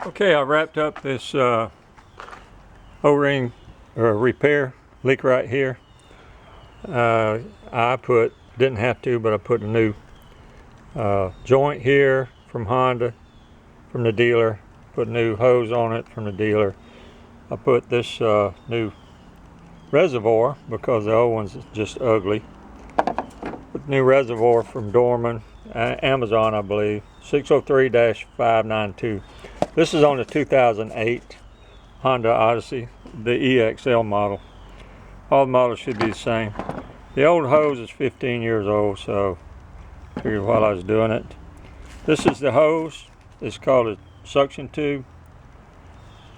Okay, I wrapped up this O-ring repair leak right here. Didn't have to, but I put a new joint here from Honda, from the dealer. Put a new hose on it from the dealer. I put this new reservoir because the old one's just ugly. Put the new reservoir from Dorman, Amazon, I believe, 603-592. This is on the 2008 Honda Odyssey, the EXL model. All the models should be the same. The old hose is 15 years old, so I figured while I was doing it. This is the hose. It's called a suction tube,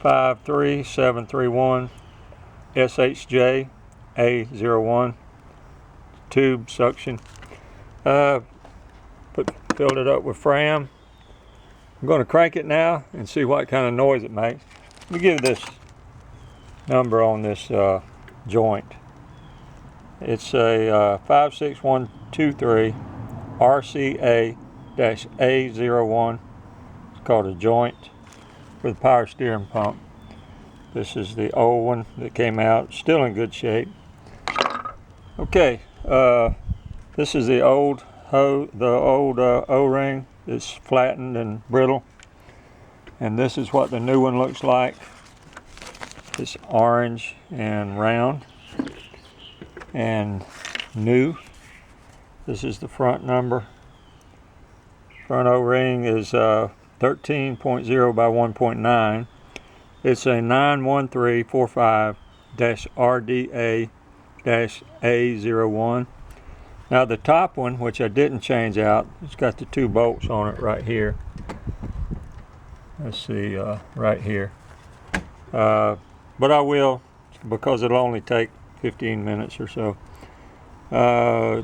53731 SHJ A01 tube suction. Filled it up with Fram. I'm going to crank it now and see what kind of noise it makes. Let me give this number on this joint. It's a 56123 RCA-A01. It's called a joint for the power steering pump. This is the old one that came out, still in good shape. Okay, this is the old O-ring. It's flattened and brittle, and this is what the new one looks like. It's orange and round and new. This is the front number. Front O-ring is 13.0 by 1.9. It's a 91345-RDA-A01. Now the top one, which I didn't change out, it's got the two bolts on it right here. Let's see, right here. But I will, because it'll only take 15 minutes or so.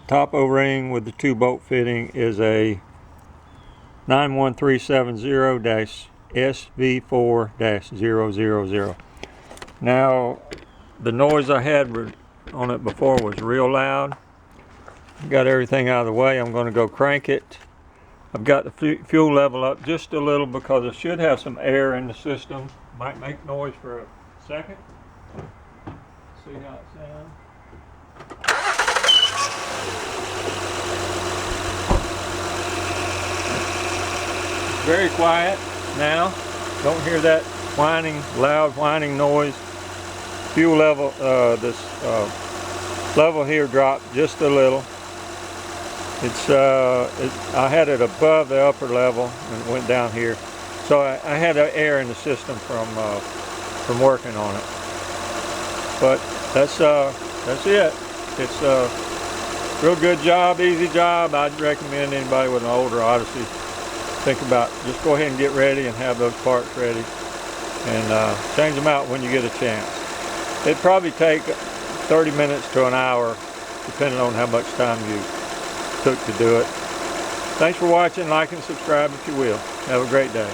Top O-ring with the two bolt fitting is a 91370-SV4-000. Now, the noise I had on it before was real loud. Got everything out of the way. I'm going to go crank it. I've got the fuel level up just a little because it should have some air in the system. Might make noise for a second. See how it sounds. It's very quiet now. Don't hear that whining, loud whining noise. Fuel level, this level here dropped just a little. I had it above the upper level and it went down here, so I had air in the system from working on it. But that's it. It's a real good job, easy job. I'd recommend anybody with an older Odyssey think about just go ahead and get ready and have those parts ready and change them out when you get a chance. It'd probably take 30 minutes to an hour depending on how much time you took to do it. Thanks for watching. Like and subscribe if you will. Have a great day.